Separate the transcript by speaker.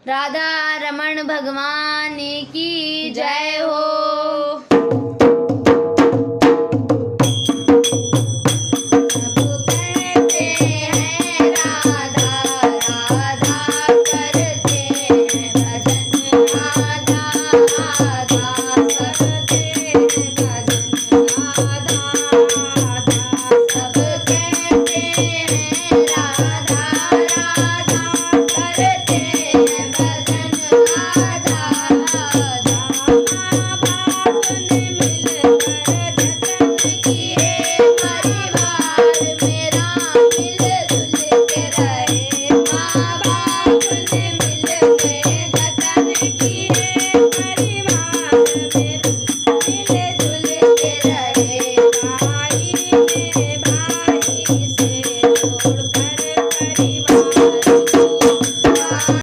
Speaker 1: राधा रमण भगवान की जय हो। सब कहते हैं राधा राधा, करते हैं भजन आधा आधा, सब कहते हैं भजन आधा आधा, सब कहते हैं राधा राधा, करते